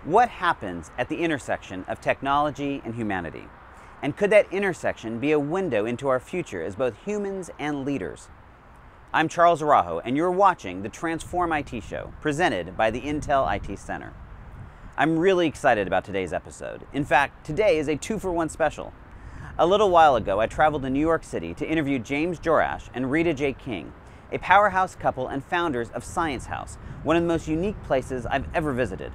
What happens at the intersection of technology and humanity? And could that intersection be a window into our future as both humans and leaders? I'm Charles Araujo, and you're watching the TransformIT show, presented by the Intel IT Center. I'm really excited about today's episode. In fact, today is a 2-for-1 special. A little while ago, I traveled to New York City to interview James Jorasch and Rita J, a powerhouse couple and founders of Science House, one of the most unique places I've ever visited.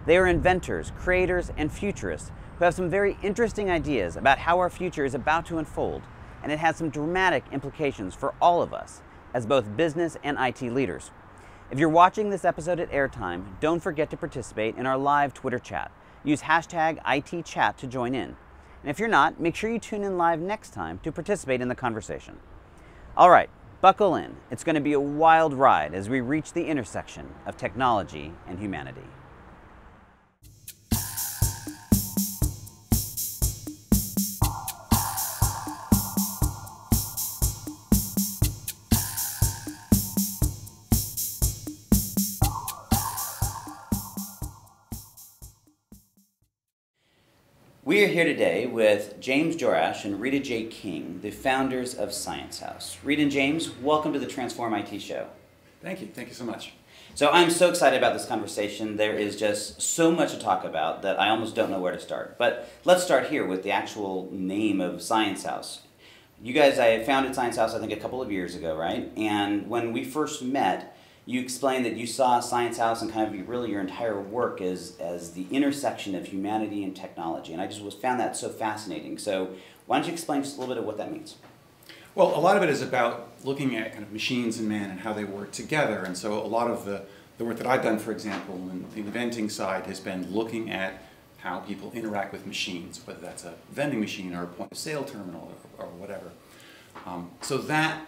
They are inventors, creators, and futurists who have some very interesting ideas about how our future is about to unfold, and it has some dramatic implications for all of us as both business and IT leaders. If you're watching this episode at airtime, don't forget to participate in our live Twitter chat. Use hashtag #ITChat to join in. And if you're not, make sure you tune in live next time to participate in the conversation. All right, buckle in. It's going to be a wild ride as we reach the intersection of technology and humanity. We are here today with James Jorasch and Rita J, the founders of Science House. Rita and James, welcome to the TransformIT show. Thank you so much. So I'm so excited about this conversation. There is just so much to talk about that I almost don't know where to start. But let's start here with the actual name of Science House. You guys, I founded Science House I think a couple of years ago, right? And when we first met, you explained that you saw Science House and kind of really your entire work as the intersection of humanity and technology. And I just found that so fascinating. So why don't you explain just a little bit of what that means? Well, a lot of it is about looking at kind of machines and man and how they work together. And so a lot of the work that I've done, for example, in the inventing side has been looking at how people interact with machines, whether that's a vending machine or a point of sale terminal or whatever. So that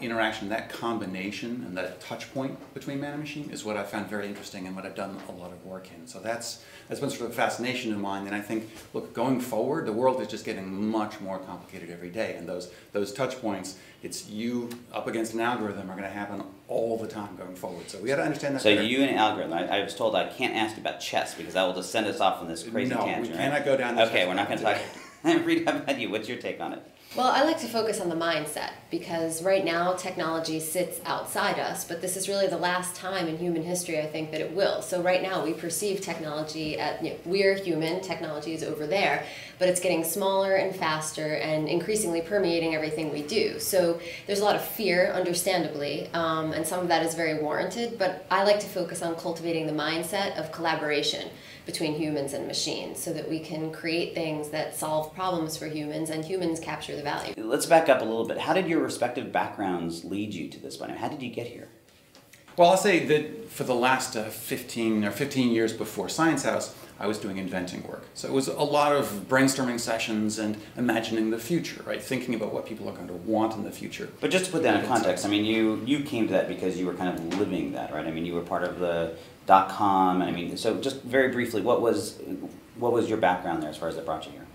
interaction, that combination, and that touch point between man and machine is what I found very interesting and what I've done a lot of work in. So that's been sort of a fascination of mine. And I think, look, going forward, the world is just getting much more complicated every day. And those touch points, it's you up against an algorithm, are going to happen all the time going forward. So we got to understand that. So better. You and an algorithm. I was told I can't ask you about chess because that will just send us off on this crazy tangent. No, we cannot go down this. Okay, we're not going to talk. Rita, how about you? What's your take on it? Well, I like to focus on the mindset because right now technology sits outside us, but this is really the last time in human history I think that it will. So right now we perceive technology at, we're human, technology is over there, but it's getting smaller and faster and increasingly permeating everything we do. So there's a lot of fear, understandably, and some of that is very warranted, but I like to focus on cultivating the mindset of collaboration between humans and machines so that we can create things that solve problems for humans and humans capture the value. Let's back up a little bit. How did your respective backgrounds lead you to this point? How did you get here? Well, I'll say that for the last 15 years before Science House, I was doing inventing work. So it was a lot of brainstorming sessions and imagining the future, right? Thinking about what people are going to want in the future. But just to put that in context, I mean, you came to that because you were kind of living that, right? I mean, you were part of the .com. I mean, so just very briefly, what was your background there as far as that brought you here?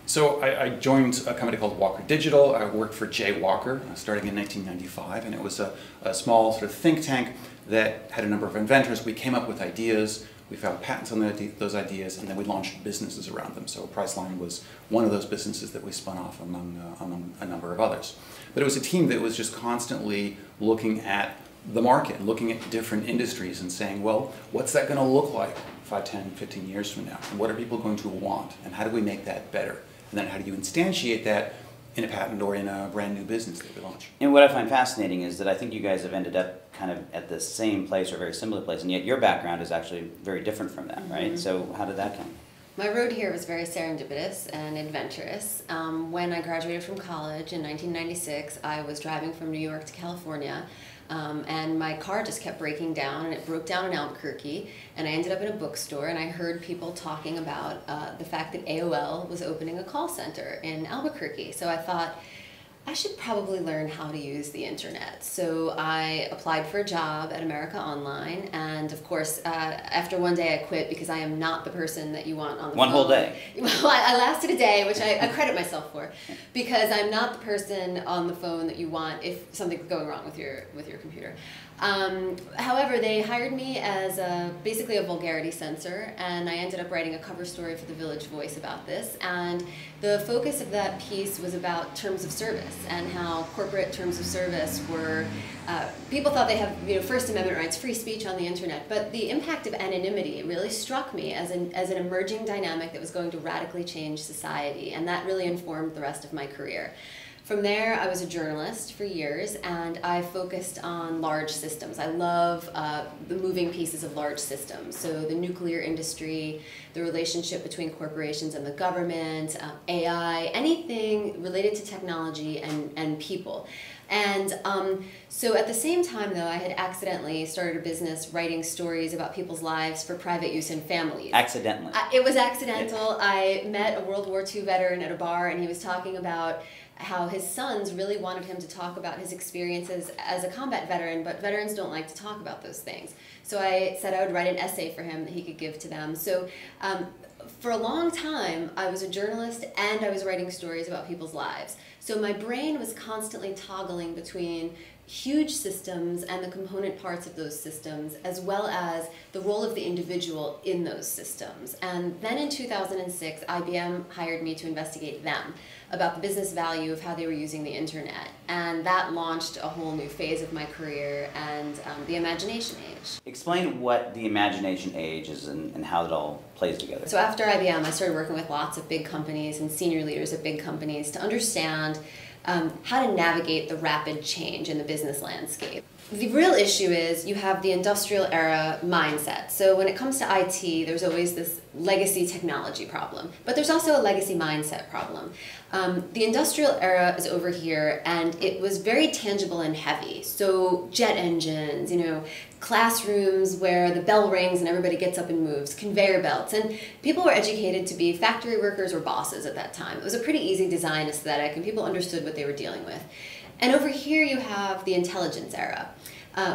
So I joined a company called Walker Digital. I worked for Jay Walker starting in 1995, and it was a small sort of think tank that had a number of inventors. We came up with ideas, we found patents on those ideas, and then we launched businesses around them. So Priceline was one of those businesses that we spun off among a number of others. But it was a team that was just constantly looking at the market, looking at different industries and saying, well, what's that going to look like 5, 10, 15 years from now? And what are people going to want? And how do we make that better? And then how do you instantiate that in a patent or in a brand new business that we launch? And what I find fascinating is that I think you guys have ended up kind of at the same place or a very similar place, and yet your background is actually very different from that, right? Mm-hmm. So how did that come? My road here was very serendipitous and adventurous. When I graduated from college in 1996, I was driving from New York to California, and my car just kept breaking down, and it broke down in Albuquerque, and I ended up in a bookstore, and I heard people talking about the fact that AOL was opening a call center in Albuquerque. So I thought, I should probably learn how to use the internet. So I applied for a job at America Online, and of course, after one day I quit because I am not the person that you want on the phone. One whole day. Well, I lasted a day, which I credit myself for, because I'm not the person on the phone that you want if something's going wrong with your computer. However, they hired me as basically a vulgarity censor, and I ended up writing a cover story for the Village Voice about this. And the focus of that piece was about terms of service and how corporate terms of service were, people thought they have First Amendment rights, free speech on the internet, but the impact of anonymity really struck me as an emerging dynamic that was going to radically change society, and that really informed the rest of my career. From there, I was a journalist for years, and I focused on large systems. I love the moving pieces of large systems. So the nuclear industry, the relationship between corporations and the government, AI, anything related to technology and people. And so at the same time, though, I had accidentally started a business writing stories about people's lives for private use and families. Accidentally. It was accidental. I met a World War II veteran at a bar, and he was talking about how his sons really wanted him to talk about his experiences as a combat veteran, but veterans don't like to talk about those things. So I said I would write an essay for him that he could give to them. So for a long time, I was a journalist and I was writing stories about people's lives. So my brain was constantly toggling between huge systems and the component parts of those systems, as well as the role of the individual in those systems. And then in 2006, IBM hired me to investigate them about the business value of how they were using the internet. And that launched a whole new phase of my career and the imagination age. Explain what the imagination age is and how it all plays together. So after IBM, I started working with lots of big companies and senior leaders at big companies to understand how to navigate the rapid change in the business landscape. The real issue is you have the industrial era mindset. So when it comes to IT, there's always this legacy technology problem, but there's also a legacy mindset problem. The industrial era is over here, and it was very tangible and heavy. So jet engines, classrooms where the bell rings and everybody gets up and moves, conveyor belts, and people were educated to be factory workers or bosses at that time. It was a pretty easy design aesthetic, and people understood what they were dealing with. And over here you have the intelligence era,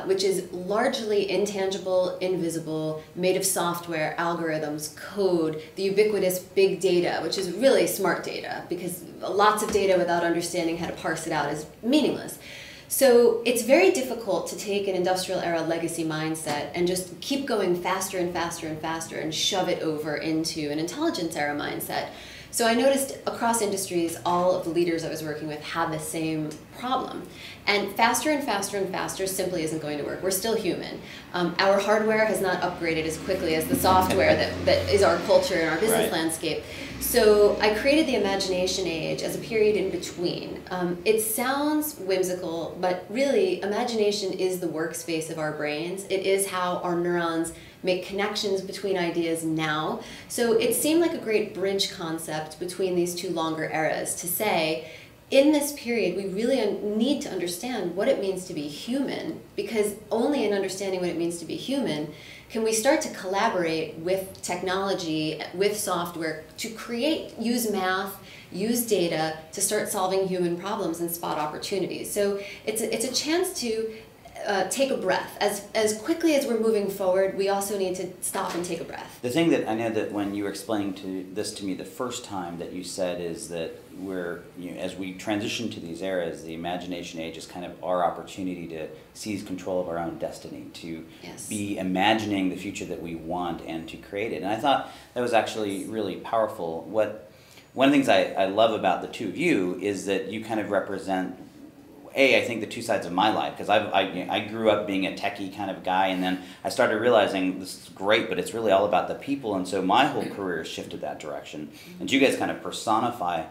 which is largely intangible, invisible, made of software, algorithms, code, the ubiquitous big data, which is really smart data, because lots of data without understanding how to parse it out is meaningless. So it's very difficult to take an industrial era legacy mindset and just keep going faster and faster and faster and shove it over into an intelligence era mindset. So I noticed across industries, all of the leaders I was working with had the same problem. And faster and faster and faster simply isn't going to work. We're still human. Our hardware has not upgraded as quickly as the software that is our culture and our business landscape. So I created the imagination age as a period in between. It sounds whimsical, but really imagination is the workspace of our brains. It is how our neurons make connections between ideas now. So it seemed like a great bridge concept between these two longer eras to say, in this period, we really need to understand what it means to be human, because only in understanding what it means to be human can we start to collaborate with technology, with software, to use math, use data to start solving human problems and spot opportunities. So it's a chance to take a breath. As quickly as we're moving forward, we also need to stop and take a breath. The thing that I know that when you were explaining this to me the first time that you said is that as we transition to these eras, the imagination age is kind of our opportunity to seize control of our own destiny, to be imagining the future that we want and to create it. And I thought that was actually really powerful. One of the things I love about the two of you is that you kind of represent I think the two sides of my life, because I grew up being a techie kind of guy, and then I started realizing this is great, but it's really all about the people, and so my whole career shifted that direction. And you guys kind of personify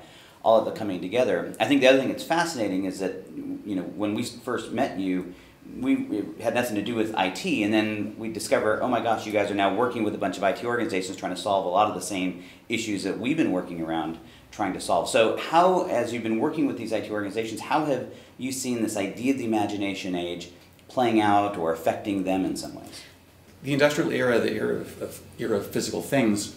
all of it coming together. I think the other thing that's fascinating is that when we first met you, we had nothing to do with IT, and then we discover, oh my gosh, you guys are now working with a bunch of IT organizations trying to solve a lot of the same issues that we've been working around trying to solve. So how, as you've been working with these IT organizations, how have you seen this idea of the imagination age playing out or affecting them in some ways? The industrial era, the era of physical things,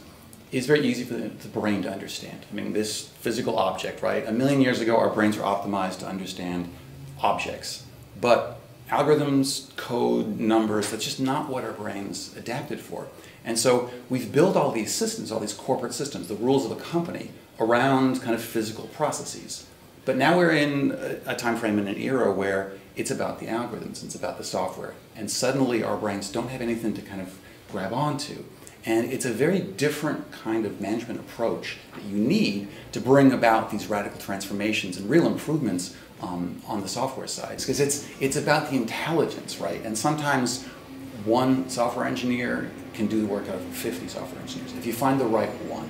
is very easy for the brain to understand. I mean, this physical object, right? 1 million years ago, our brains were optimized to understand objects. But algorithms, code, numbers, that's just not what our brains adapted for. And so we've built all these systems, all these corporate systems, the rules of a company, around kind of physical processes. But now we're in a time frame in an era where it's about the algorithms, it's about the software. And suddenly our brains don't have anything to kind of grab onto. And it's a very different kind of management approach that you need to bring about these radical transformations and real improvements on the software side. Because it's about the intelligence, right? And sometimes one software engineer can do the work of 50 software engineers, if you find the right one.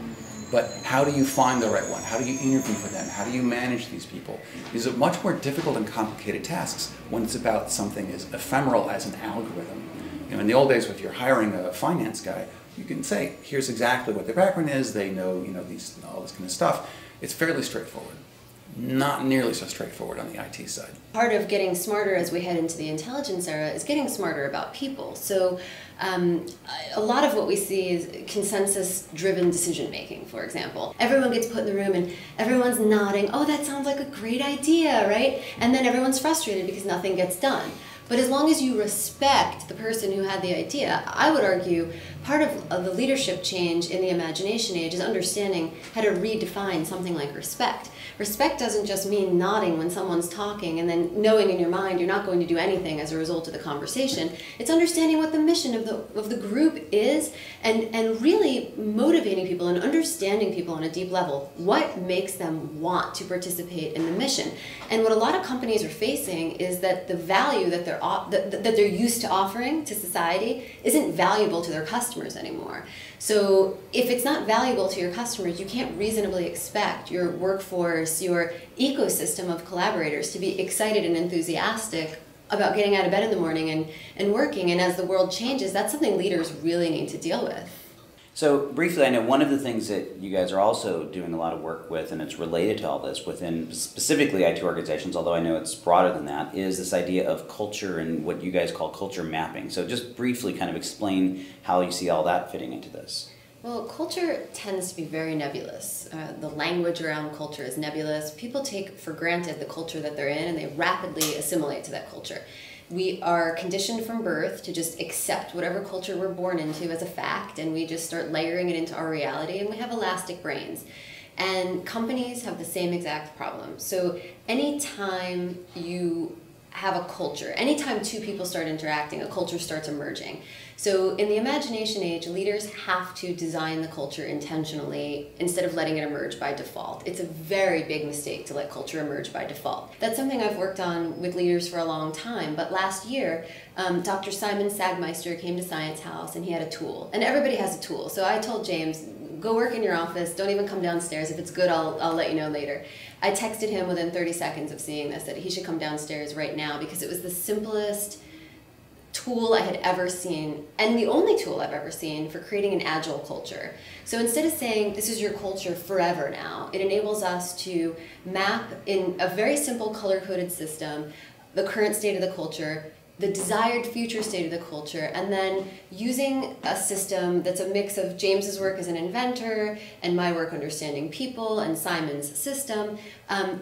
But how do you find the right one? How do you interview for them? How do you manage these people? These are much more difficult and complicated tasks when it's about something as ephemeral as an algorithm. You know, in the old days, if you're hiring a finance guy, you can say, here's exactly what their background is, they know, all this kind of stuff. It's fairly straightforward. Not nearly so straightforward on the IT side. Part of getting smarter as we head into the intelligence era is getting smarter about people. So a lot of what we see is consensus-driven decision-making, for example. Everyone gets put in the room and everyone's nodding, oh, that sounds like a great idea, right? And then everyone's frustrated because nothing gets done. But as long as you respect the person who had the idea, I would argue part of the leadership change in the imagination age is understanding how to redefine something like respect. Respect doesn't just mean nodding when someone's talking and then knowing in your mind you're not going to do anything as a result of the conversation. It's understanding what the mission of the group is and really motivating people and understanding people on a deep level. What makes them want to participate in the mission? And what a lot of companies are facing is that the value that they're used to offering to society isn't valuable to their customers anymore. So if it's not valuable to your customers, you can't reasonably expect your workforce, your ecosystem of collaborators to be excited and enthusiastic about getting out of bed in the morning and working. And as the world changes, that's something leaders really need to deal with. So briefly, I know one of the things that you guys are also doing a lot of work with, and it's related to all this within specifically IT organizations, although I know it's broader than that, is this idea of culture and what you guys call culture mapping. So just briefly kind of explain how you see all that fitting into this. Well, culture tends to be very nebulous. The language around culture is nebulous. People take for granted the culture that they're in and they rapidly assimilate to that culture. We are conditioned from birth to just accept whatever culture we're born into as a fact, and we just start layering it into our reality, and we have elastic brains. And companies have the same exact problem. So anytime you have a culture, anytime two people start interacting, a culture starts emerging. So in the imagination age, leaders have to design the culture intentionally instead of letting it emerge by default. It's a very big mistake to let culture emerge by default. That's something I've worked on with leaders for a long time, but last year, Dr. Simon Sagmeister came to Science House and he had a tool. And everybody has a tool. So I told James, go work in your office, don't even come downstairs. If it's good, I'll let you know later. I texted him within 30 seconds of seeing this that he should come downstairs right now because it was the simplest tool I had ever seen, and the only tool I've ever seen for creating an agile culture. So instead of saying, this is your culture forever now, it enables us to map in a very simple color-coded system the current state of the culture, the desired future state of the culture, and then using a system that's a mix of James's work as an inventor and my work understanding people and Simon's system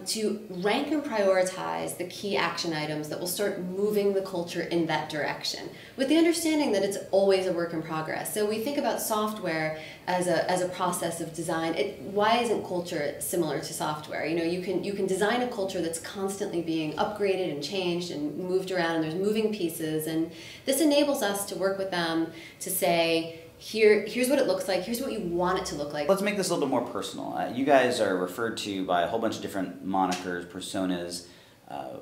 to rank and prioritize the key action items that will start moving the culture in that direction, with the understanding that it's always a work in progress. So we think about software as a process of design. Why isn't culture similar to software? You know, you can design a culture that's constantly being upgraded and changed and moved around, and there's moving pieces, and this enables us to work with them to say, here's what it looks like, here's what you want it to look like. Let's make this a little bit more personal. You guys are referred to by a whole bunch of different monikers, personas,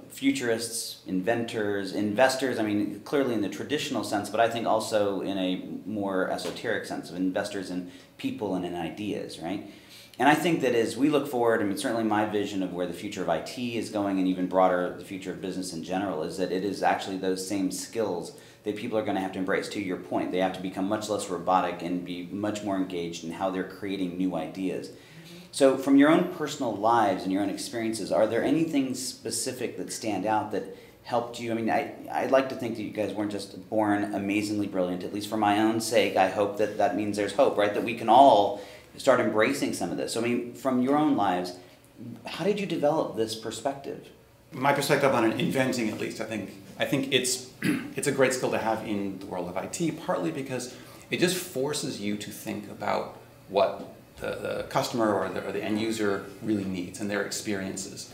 futurists, inventors, investors, I mean, clearly in the traditional sense, but I think also in a more esoteric sense of investors in people and in ideas, right? And I think that as we look forward, I mean, certainly my vision of where the future of IT is going, and even broader, the future of business in general, is that it is actually those same skills that people are going to have to embrace. To your point, they have to become much less robotic and be much more engaged in how they're creating new ideas. So from your own personal lives and your own experiences, are there anything specific that stand out that helped you? I mean, I'd like to think that you guys weren't just born amazingly brilliant. At least for my own sake, I hope that that means there's hope, right? That we can all start embracing some of this. So I mean, from your own lives, how did you develop this perspective? My perspective on inventing, at least, I think I think it's a great skill to have in the world of IT, partly because it just forces you to think about what the customer or the end user really needs and their experiences.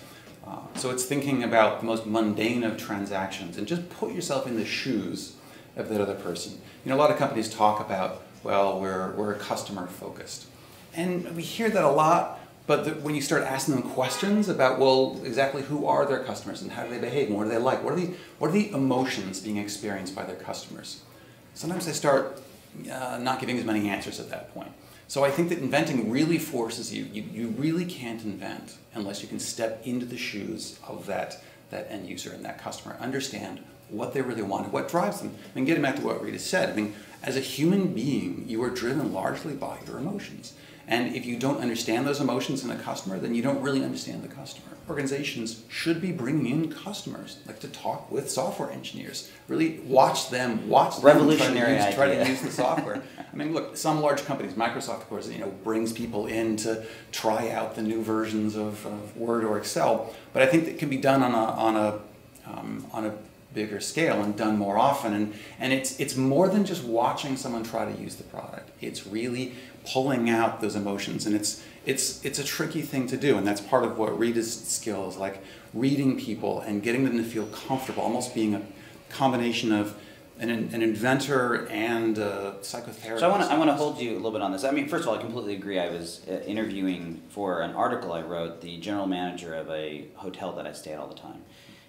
So it's thinking about the most mundane of transactions and just put yourself in the shoes of that other person. You know, a lot of companies talk about, well, we're customer focused. And we hear that a lot, but when you start asking them questions about, well, exactly who are their customers and how do they behave and what do they like? What are the emotions being experienced by their customers? Sometimes they start not giving as many answers at that point. So I think that inventing really forces you. You really can't invent unless you can step into the shoes of that end user and that customer, understand what they really want, what drives them. I mean, getting back to what Rita said, I mean, as a human being, you are driven largely by your emotions. And if you don't understand those emotions in a customer, then you don't really understand the customer. Organizations should be bringing in customers, like to talk with software engineers. Really watch them Revolutionary try to use the software. I mean, look, some large companies, Microsoft, of course, brings people in to try out the new versions of Word or Excel. But I think that can be done on a bigger scale and done more often. And it's more than just watching someone try to use the product. It's really pulling out those emotions, and it's a tricky thing to do, and that's part of what Rita's skill is, like reading people and getting them to feel comfortable, almost being a combination of an inventor and a psychotherapist. So I want to hold you a little bit on this. I mean, first of all, I completely agree. I was interviewing for an article I wrote the general manager of a hotel that I stay at all the time.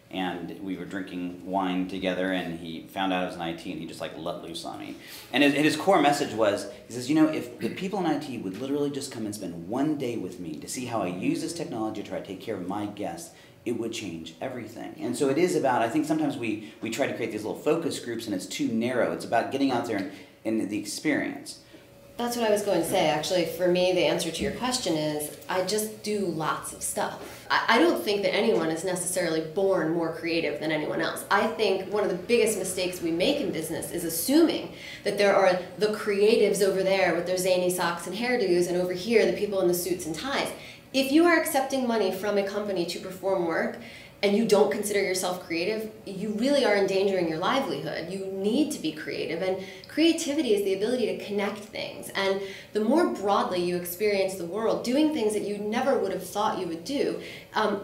And we were drinking wine together, and he found out I was in IT, and he just like let loose on me. And his core message was, he says, if the people in IT would literally just come and spend one day with me to see how I use this technology to try to take care of my guests, it would change everything. And so it is about, I think sometimes we try to create these little focus groups, and it's too narrow. It's about getting out there and the experience. That's what I was going to say. Actually, for me, the answer to your question is I just do lots of stuff. I don't think that anyone is necessarily born more creative than anyone else. I think one of the biggest mistakes we make in business is assuming that there are the creatives over there with their zany socks and hairdos, and over here the people in the suits and ties. If you are accepting money from a company to perform work, and you don't consider yourself creative, you really are endangering your livelihood. You need to be creative, and creativity is the ability to connect things. And the more broadly you experience the world, doing things that you never would have thought you would do,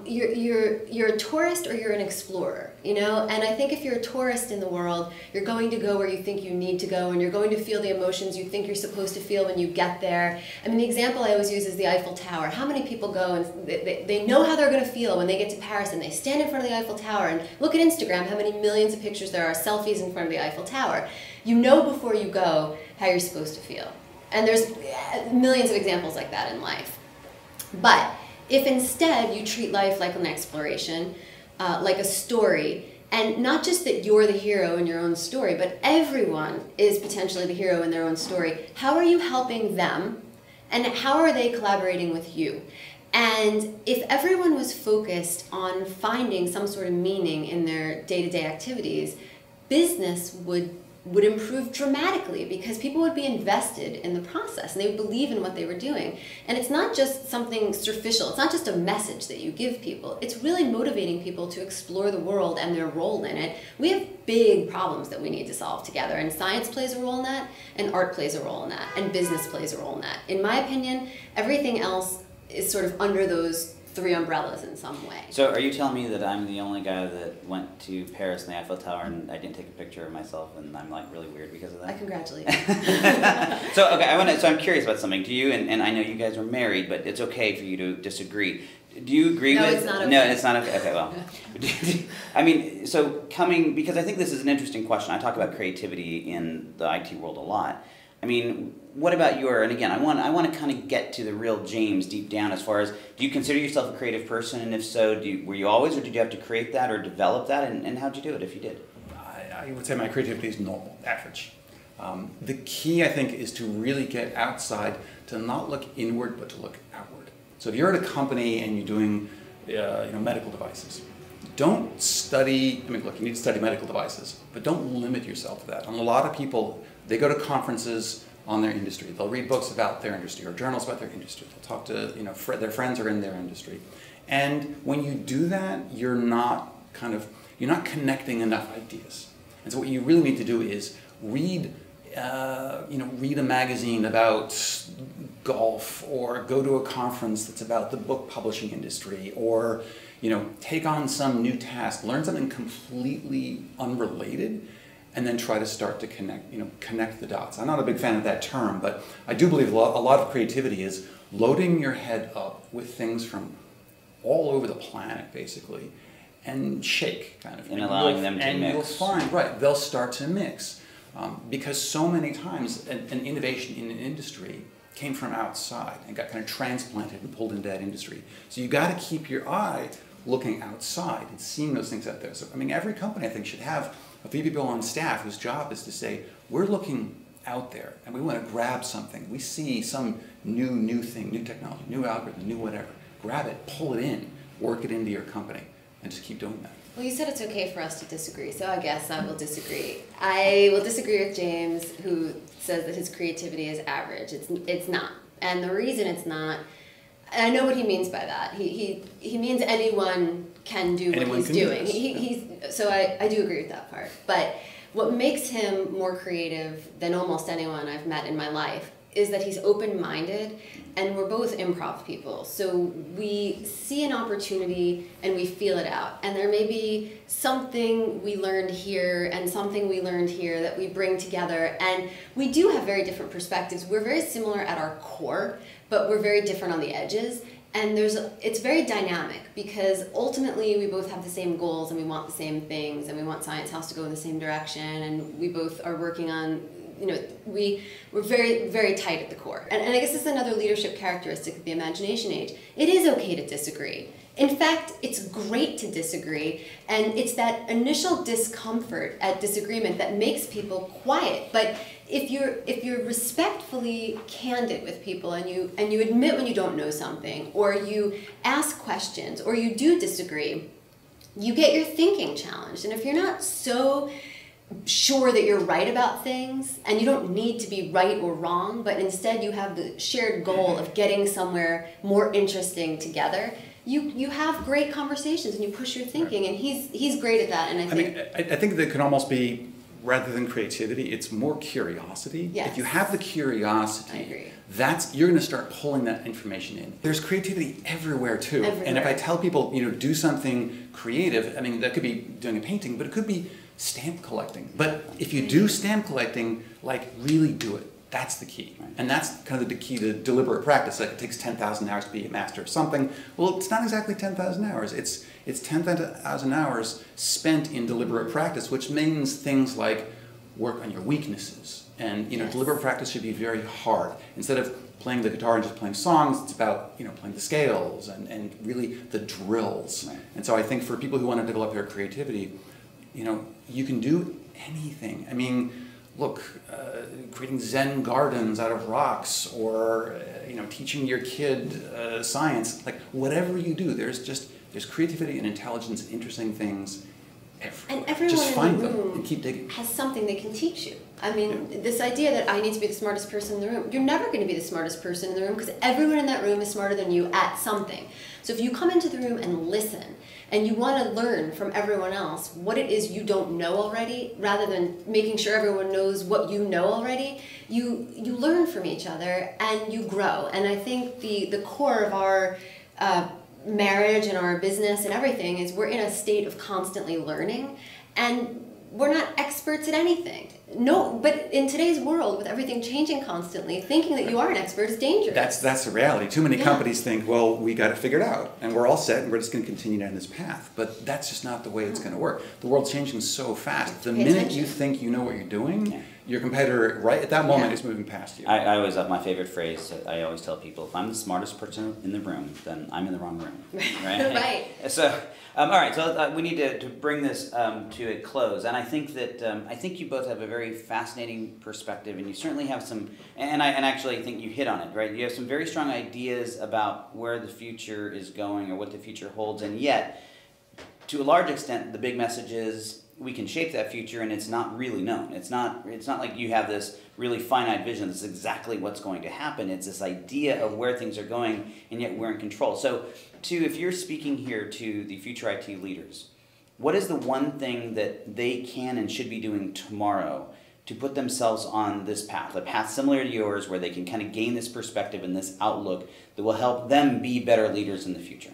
you're a tourist or you're an explorer, And I think if you're a tourist in the world, you're going to go where you think you need to go, and you're going to feel the emotions you think you're supposed to feel when you get there. I mean, the example I always use is the Eiffel Tower. How many people go and they know how they're going to feel when they get to Paris, and they stand in front of the Eiffel Tower and look at Instagram, how many millions of pictures there are, selfies in front of the Eiffel Tower. You know before you go how you're supposed to feel. And there's millions of examples like that in life. But if instead you treat life like an exploration, like a story, and not just that you're the hero in your own story, but everyone is potentially the hero in their own story, how are you helping them, and how are they collaborating with you? And if everyone was focused on finding some sort of meaning in their day-to-day activities, business would improve dramatically, because people would be invested in the process and they would believe in what they were doing. And it's not just something superficial. It's not just a message that you give people. It's really motivating people to explore the world and their role in it. We have big problems that we need to solve together, and science plays a role in that, and art plays a role in that, and business plays a role in that. In my opinion, everything else is sort of under those three umbrellas in some way. So are you telling me that I'm the only guy that went to Paris and the Eiffel Tower and I didn't take a picture of myself, and I'm like really weird because of that? I congratulate you. So I'm curious about something. Do you, and I know you guys are married, but it's okay for you to disagree. Do you agree with? No, it's not okay. No, it's not okay. Okay, well. I mean, because I think this is an interesting question. I talk about creativity in the IT world a lot. I mean, what about and again, I want to kind of get to the real James deep down as far as, do you consider yourself a creative person? And if so, were you always, or did you have to create that or develop that? And how'd you do it if you did? I would say my creativity is normal, average. The key, I think, is to really get outside, to not look inward, but to look outward. So if you're at a company and you're doing medical devices, don't study, look, you need to study medical devices, but don't limit yourself to that. And a lot of people, they go to conferences on their industry. They'll read books about their industry or journals about their industry. They'll talk to, their friends are in their industry. And when you do that, you're not you're not connecting enough ideas. And so what you really need to do is read read a magazine about golf, or go to a conference that's about the book publishing industry, or take on some new task, learn something completely unrelated, and then try to start to connect the dots. I'm not a big fan of that term, but I do believe a lot of creativity is loading your head up with things from all over the planet, basically, and shake, kind of. And allowing them to mix. And you'll find, right, they'll start to mix. Because so many times an innovation in an industry came from outside and got kind of transplanted and pulled into that industry. So you got to keep your eye looking outside and seeing those things out there. So I mean, every company I think should have a few people on staff whose job is to say, we're looking out there and we want to grab something. We see some new thing, new technology, new algorithm, new whatever. Grab it, pull it in, work it into your company, and just keep doing that. Well, you said it's okay for us to disagree, so I guess I will disagree. I will disagree with James, who says that his creativity is average. It's not. And the reason it's not, and I know what he means by that. He means anyone can do what he's doing. So I do agree with that part. But what makes him more creative than almost anyone I've met in my life is that he's open-minded, and we're both improv people. So we see an opportunity and we feel it out. And there may be something we learned here and something we learned here that we bring together. And we do have very different perspectives. We're very similar at our core, but we're very different on the edges. And it's very dynamic, because ultimately we both have the same goals and we want the same things, and we want Science House to go in the same direction, and we both are working on, we're very, very tight at the core. And I guess this is another leadership characteristic of the imagination age. It is okay to disagree. In fact, it's great to disagree, and it's that initial discomfort at disagreement that makes people quiet. But if you're respectfully candid with people, and you admit when you don't know something, or you ask questions, or you do disagree, you get your thinking challenged. And if you're not so sure that you're right about things, and you don't need to be right or wrong, but instead you have the shared goal of getting somewhere more interesting together, you have great conversations and you push your thinking, and he's great at that. And I think that could almost be, rather than creativity, it's more curiosity. Yes. If you have the curiosity, I agree. you're going to start pulling that information in. There's creativity everywhere too. Everywhere. And if I tell people, do something creative, I mean, that could be doing a painting, but it could be stamp collecting. But if you do stamp collecting, really do it. That's the key. And that's kind of the key to deliberate practice. Like, it takes 10,000 hours to be a master of something. Well, it's not exactly 10,000 hours. It's 10,000 hours spent in deliberate practice, which means things like work on your weaknesses. And deliberate practice should be very hard. Instead of playing the guitar and just playing songs, it's about playing the scales and really the drills. Right. And so I think for people who want to develop their creativity, you can do anything. I mean, look, creating Zen gardens out of rocks, or teaching your kid science, whatever you do, there's creativity and intelligence and interesting things everywhere. And everyone just find in the them room and keep digging. has something they can teach you. I mean, this idea that I need to be the smartest person in the room, you're never going to be the smartest person in the room, because everyone in that room is smarter than you at something. So if you come into the room and listen, and you want to learn from everyone else what it is you don't know already, rather than making sure everyone knows what you know already, you learn from each other and you grow. And I think the core of our marriage and our business and everything is we're in a state of constantly learning, and we're not experts at anything. No, but in today's world, with everything changing constantly, thinking that you are an expert is dangerous. That's the reality. Too many companies think, well, we got it figured out, and we're all set, and we're just going to continue down this path. But that's just not the way it's going to work. The world's changing so fast. The minute you think you know what you're doing, your competitor, right at that moment, is moving past you. I always have my favorite phrase. I always tell people, if I'm the smartest person in the room, then I'm in the wrong room. Right? Right. So, all right. So we need to bring this to a close, and I think that I think you both have a very fascinating perspective, and you certainly have some. And I actually think you hit on it, right? You have some very strong ideas about where the future is going or what the future holds, and yet, to a large extent, the big message is we can shape that future, and it's not really known. It's not like you have this really finite vision. This is exactly what's going to happen. It's this idea of where things are going, and yet we're in control. So, if you're speaking here to the future IT leaders, what is the one thing that they can and should be doing tomorrow to put themselves on this path, a path similar to yours where they can kind of gain this perspective and this outlook that will help them be better leaders in the future?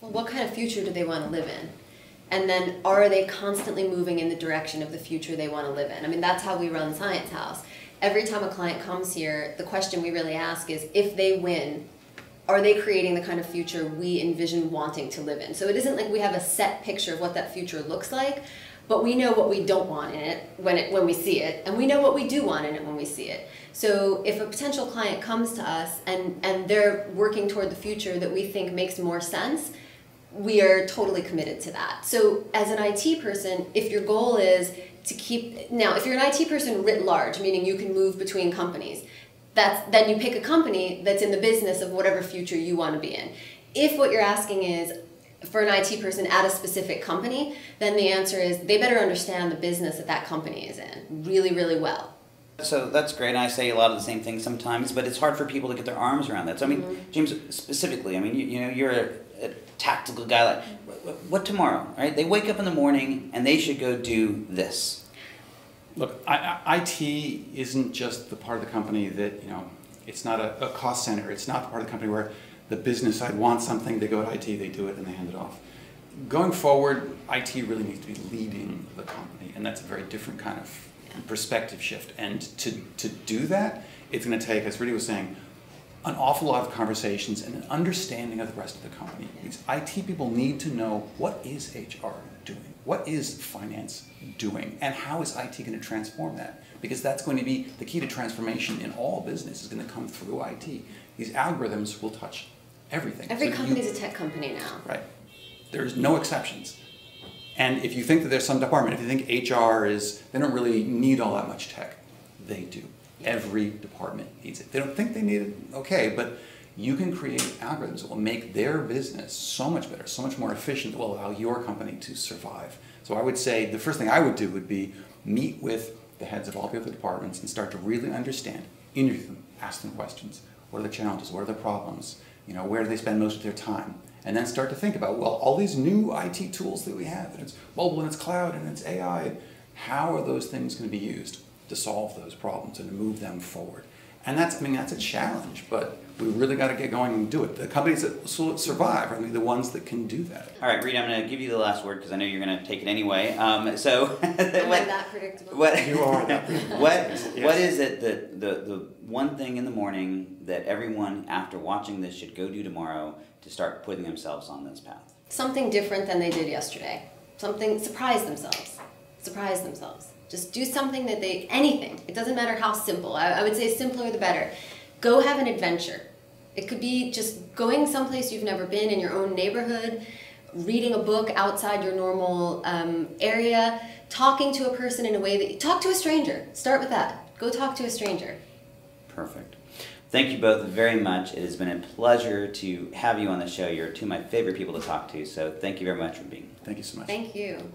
Well, what kind of future do they want to live in? And then are they constantly moving in the direction of the future they want to live in? I mean, that's how we run Science House. Every time a client comes here, the question we really ask is, if they win, are they creating the kind of future we envision wanting to live in? So it isn't like we have a set picture of what that future looks like, but we know what we don't want in it when we see it, and we know what we do want in it when we see it. So if a potential client comes to us and they're working toward the future that we think makes more sense, we are totally committed to that. So as an IT person, if your goal is to keep, now if you're an IT person writ large, meaning you can move between companies, then you pick a company that's in the business of whatever future you want to be in. If what you're asking is for an IT person at a specific company, then the answer is they better understand the business that that company is in really, really well. So that's great, and I say a lot of the same things sometimes, but it's hard for people to get their arms around that. So I mean, James, specifically, I mean, you know, you're a tactical guy. Like, what tomorrow, right? They wake up in the morning and they should go do this. Look, IT isn't just the part of the company that, you know, it's not a cost center. It's not the part of the company where the business side wants something, they go to IT, they do it, and they hand it off. Going forward, IT really needs to be leading the company, and that's a very different kind of perspective shift. And to do that, it's going to take, as Rita was saying, an awful lot of conversations and an understanding of the rest of the company. These IT people need to know, what is HR doing? What is finance doing? And how is IT going to transform that? Because that's going to be the key to transformation in all business, is going to come through IT. These algorithms will touch everything. Every company is a tech company now. Right. There's no exceptions. And if you think that there's some department, if you think HR is, they don't really need all that much tech, they do. Every department needs it. They don't think they need it, okay, but you can create algorithms that will make their business so much better, so much more efficient, that will allow your company to survive. So I would say the first thing I would do would be meet with the heads of all the other departments and start to really understand, interview them, ask them questions. What are the challenges? What are the problems? You know, where do they spend most of their time? And then start to think about, well, all these new IT tools that we have, and it's mobile and it's cloud and it's AI, how are those things going to be used to solve those problems and to move them forward? And that's, I mean, that's a challenge, but we really got to get going and do it. The companies that survive are the ones that can do that. All right, Rita, I'm going to give you the last word because I know you're going to take it anyway. Am I that predictable? You are that predictable. What is it that the one thing in the morning that everyone after watching this should go do tomorrow to start putting themselves on this path? Something different than they did yesterday. Something, surprise themselves. Surprise themselves. Just do something that anything. It doesn't matter how simple. I would say simpler the better. Go have an adventure. It could be just going someplace you've never been in your own neighborhood, reading a book outside your normal area, talking to a person in a way that, talk to a stranger. Start with that. Go talk to a stranger. Perfect. Thank you both very much. It has been a pleasure to have you on the show. You're two of my favorite people to talk to, so thank you very much for being here. Thank you so much. Thank you.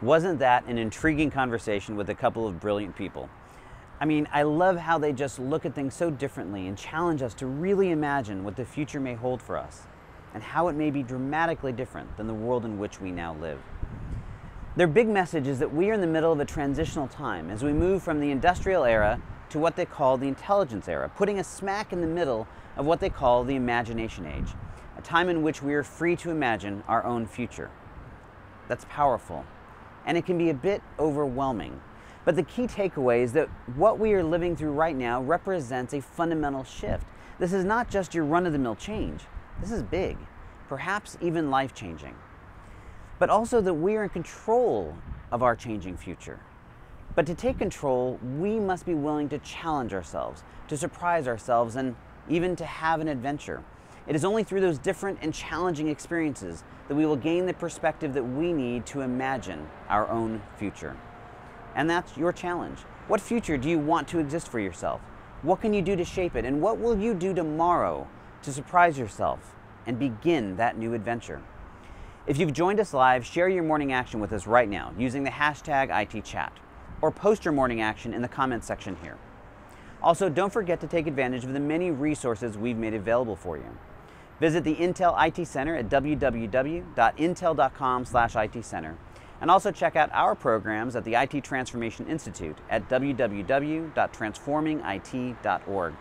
Wasn't that an intriguing conversation with a couple of brilliant people? I mean, I love how they just look at things so differently and challenge us to really imagine what the future may hold for us and how it may be dramatically different than the world in which we now live. Their big message is that we are in the middle of a transitional time as we move from the industrial era to what they call the intelligence era, putting us smack in the middle of what they call the imagination age, a time in which we are free to imagine our own future. That's powerful, and it can be a bit overwhelming. But the key takeaway is that what we are living through right now represents a fundamental shift. This is not just your run-of-the-mill change. This is big, perhaps even life-changing. But also that we are in control of our changing future. But to take control, we must be willing to challenge ourselves, to surprise ourselves, and even to have an adventure. It is only through those different and challenging experiences that we will gain the perspective that we need to imagine our own future. And that's your challenge. What future do you want to exist for yourself? What can you do to shape it? And what will you do tomorrow to surprise yourself and begin that new adventure? If you've joined us live, share your morning action with us right now using the hashtag #ITChat, or post your morning action in the comments section here. Also, don't forget to take advantage of the many resources we've made available for you. Visit the Intel IT Center at www.intel.com/IT Center. And also check out our programs at the IT Transformation Institute at www.transformingit.org.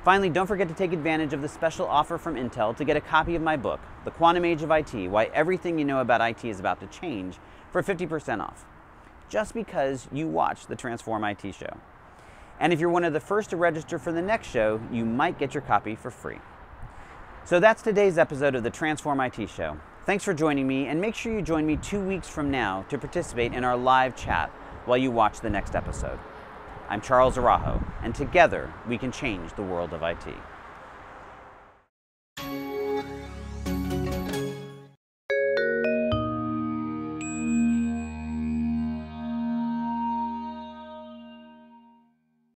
Finally, don't forget to take advantage of the special offer from Intel to get a copy of my book, The Quantum Age of IT, Why Everything You Know About IT is About to Change, for 50% off, just because you watch the Transform IT show. And if you're one of the first to register for the next show, you might get your copy for free. So that's today's episode of the Transform IT show. Thanks for joining me, and make sure you join me 2 weeks from now to participate in our live chat while you watch the next episode. I'm Charles Araujo, and together we can change the world of IT.